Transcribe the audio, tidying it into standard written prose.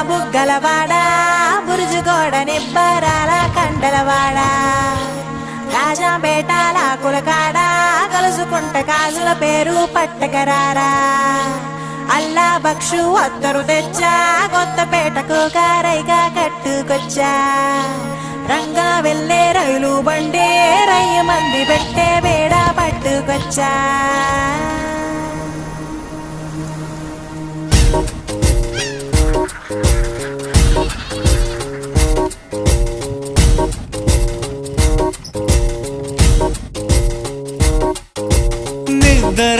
బుగ్గలవాడ బురుజుగోడ నిబ్బరాల కండలవాడ రాజాపేటాల కులకాడ కలుసుకుంట కాజుల పేరు పట్టకరారా అల్లా బక్షు అత్తరు తెచ్చా కొత్తపేటకు కారైగా కట్టుకొచ్చా రంగా వెళ్ళే రైలు బండి రయ్య మంది పెట్టే బేడ పట్టుకొచ్చా